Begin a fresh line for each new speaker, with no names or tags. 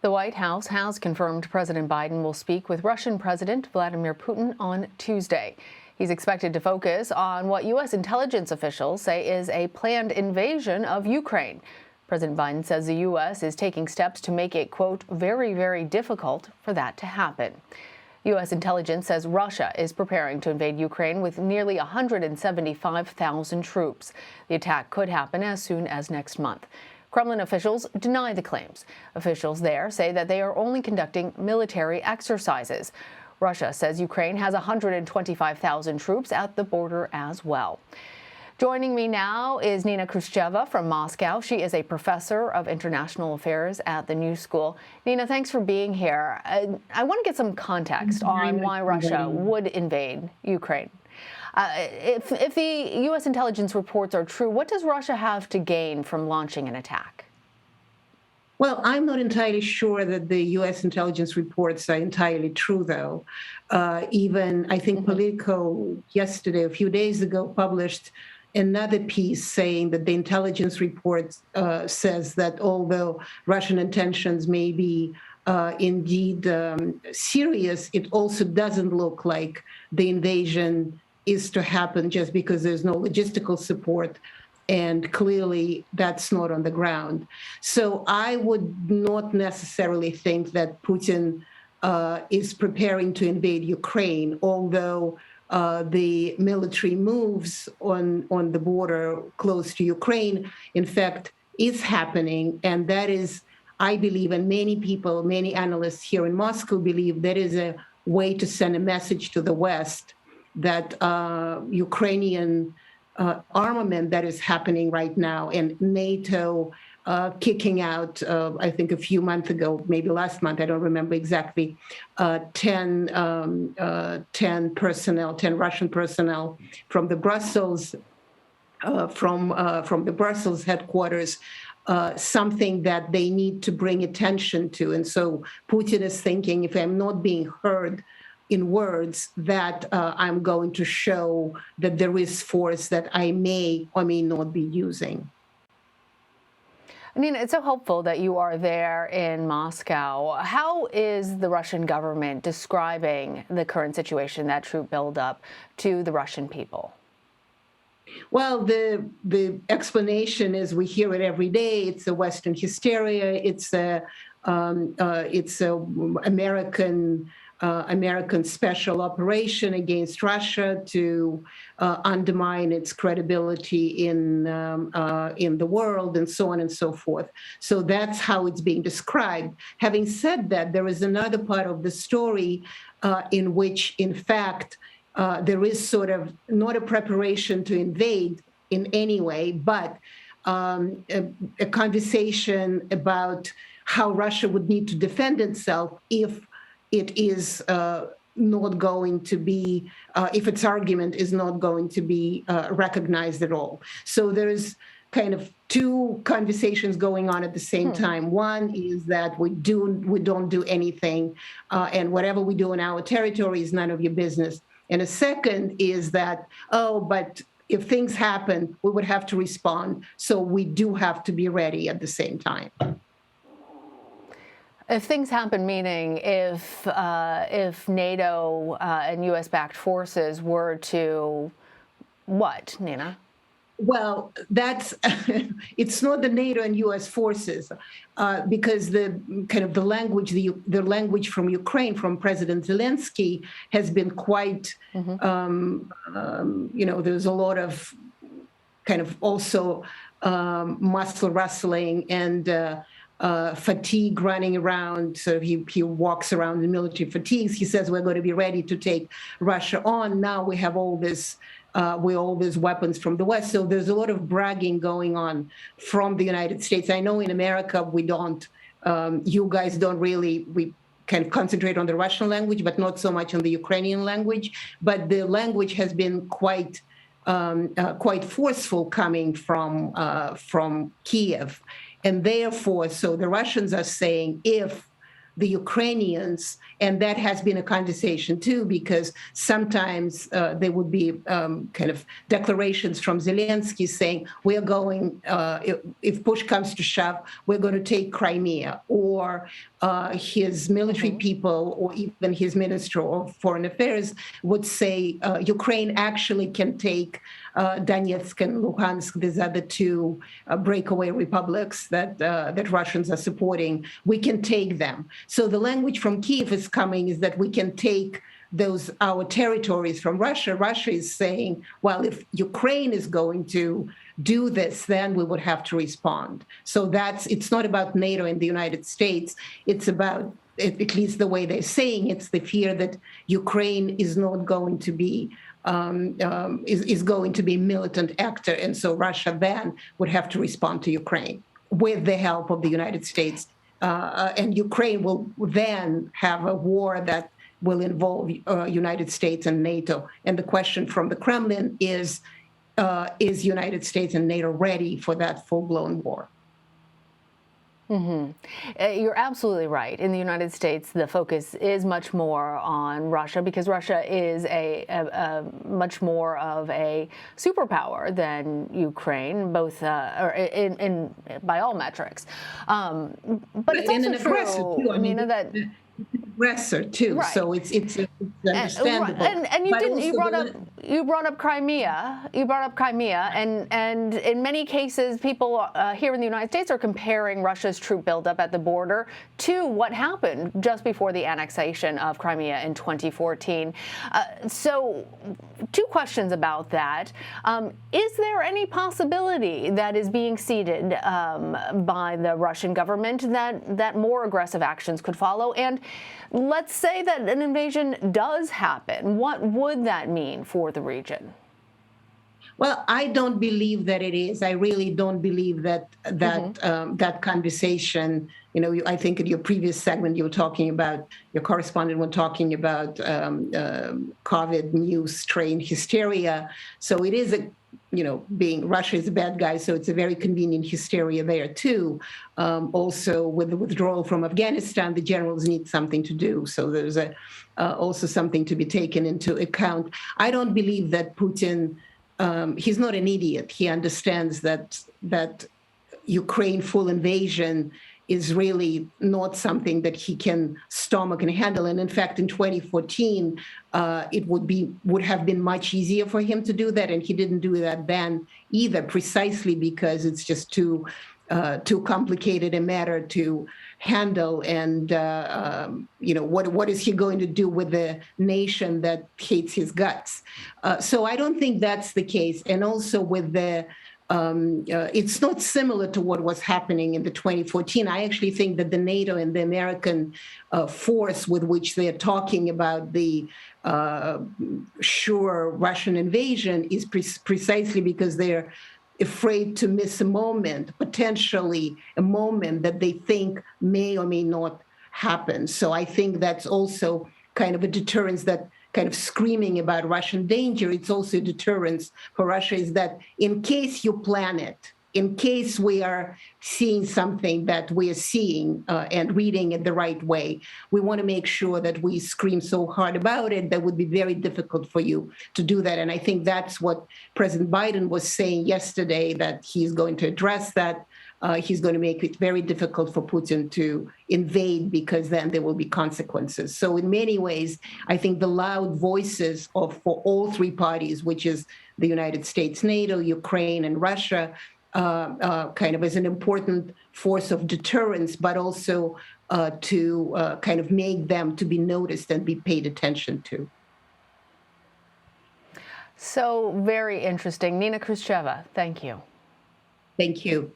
The White House has confirmed President Biden will speak with Russian President Vladimir Putin on Tuesday. He's expected to focus on what U.S. intelligence officials say is a planned invasion of Ukraine. President Biden says the U.S. is taking steps to make it, quote, very, very difficult for that to happen. U.S. intelligence says Russia is preparing to invade Ukraine with nearly 175,000 troops. The attack could happen as soon as next month. Kremlin officials deny the claims. Officials there say that they are only conducting military exercises. Russia says Ukraine has 125,000 troops at the border as well. Joining me now is Nina Krushcheva from Moscow. She is a professor of international affairs at the New School. Nina, thanks for being here. I want to get some context on why Russia would invade Ukraine. If the U.S. intelligence reports are true, what does Russia have to gain from launching an attack?
Well, I'm not entirely sure that the U.S. intelligence reports are entirely true, though. Even, I think, Politico yesterday, a few days ago, published another piece saying that the intelligence report says that although Russian intentions may be indeed serious, it also doesn't look like the invasion is to happen just because there's no logistical support. And clearly, that's not on the ground. So I would not necessarily think that Putin is preparing to invade Ukraine, although the military moves on the border close to Ukraine, in fact, is happening. And that is, I believe, and many people, many analysts here in Moscow believe that is a way to send a message to the West that Ukrainian armament that is happening right now and NATO kicking out, I think a few months ago, maybe last month, I don't remember exactly, 10 Russian personnel from the Brussels, from the Brussels headquarters, something that they need to bring attention to. And so Putin is thinking, if I'm not being heard in words, that I'm going to show that there is force that I may or may not be using.
Nina, it's so helpful that you are there in Moscow. How is the Russian government describing the current situation, that troop buildup, to the Russian people?
Well, the explanation is we hear it every day. It's a Western hysteria. It's a American special operation against Russia to undermine its credibility in the world, and so on and so forth. So that's how it's being described. Having said that, there is another part of the story in which, in fact, there is sort of not a preparation to invade in any way, but a conversation about how Russia would need to defend itself if it is not going to be, if its argument is not going to be recognized at all. So there's kind of two conversations going on at the same time. One is that we don't do anything, and whatever we do in our territory is none of your business. And a second is that, but if things happen, we would have to respond. So we do have to be ready at the same time.
If things happen, meaning if NATO and U.S.-backed forces were to what, Nina?
Well, that's it's not the NATO and U.S. forces, because the language, the language from Ukraine, from President Zelensky, has been quite, there's a lot of kind of also muscle wrestling and fatigue running around. So he walks around in military fatigues. He says we're going to be ready to take Russia on. Now we have all these weapons from the West. So there's a lot of bragging going on from the United States. I know in America we don't. You guys don't really. We kind of concentrate on the Russian language, but not so much on the Ukrainian language. But the language has been quite forceful coming from Kiev. And therefore, so the Russians are saying if the Ukrainians, and that has been a conversation too, because sometimes there would be kind of declarations from Zelensky saying, we're going, if push comes to shove, we're going to take Crimea, or his military people, or even his Minister of Foreign Affairs would say Ukraine actually can take Donetsk and Luhansk. These are the two breakaway republics that Russians are supporting. We can take them. So the language from Kyiv is coming is that we can take our territories from Russia. Russia is saying, well, if Ukraine is going to do this, then we would have to respond. So it's not about NATO and the United States. It's about, at least the way they're saying, it's the fear that Ukraine is not going to be is going to be a militant actor, and so Russia then would have to respond to Ukraine with the help of the United States, and Ukraine will then have a war that will involve United States and NATO. And the question from the Kremlin is United States and NATO ready for that full-blown war?
You're absolutely right. In the United States, the focus is much more on Russia because Russia is a much more of a superpower than Ukraine, both by all metrics. But it's also true,
I mean,
that
aggressor too. Right. So it's understandable.
And you brought up Crimea. You brought up Crimea, and in many cases, people here in the United States are comparing Russia's troop buildup at the border to what happened just before the annexation of Crimea in 2014. So, two questions about that. Is there any possibility that is being seeded by the Russian government that more aggressive actions could follow? And let's say that an invasion does happen. What would that mean for the region?
Well, I don't believe that it is. I really don't believe that that conversation. You know, I think in your previous segment, your correspondent was talking about COVID new strain hysteria. So it is being Russia is a bad guy, so it's a very convenient hysteria there too. Also, with the withdrawal from Afghanistan, the generals need something to do. So there's also something to be taken into account. I don't believe that Putin. He's not an idiot. He understands that Ukraine full invasion is really not something that he can stomach and handle. And in fact, in 2014, it would have been much easier for him to do that, and he didn't do that then either, precisely because it's just too complicated a matter to handle. And what is he going to do with a nation that hates his guts? So I don't think that's the case. And also with it's not similar to what was happening in the 2014. I actually think that the NATO and the American force with which they're talking about the sure Russian invasion is precisely because they're afraid to miss a moment, potentially a moment that they think may or may not happen. So I think that's also kind of a deterrence, that kind of screaming about Russian danger. It's also a deterrence for Russia, is that in case you plan it, in case we are seeing something that we are seeing and reading it the right way, we want to make sure that we scream so hard about it that would be very difficult for you to do that. And I think that's what President Biden was saying yesterday, that he's going to address that. He's going to make it very difficult for Putin to invade, because then there will be consequences. So in many ways, I think the loud voices for all three parties, which is the United States, NATO, Ukraine, and Russia, kind of as an important force of deterrence, but also to kind of make them to be noticed and be paid attention to.
So very interesting. Nina Krushcheva, thank you.
Thank you.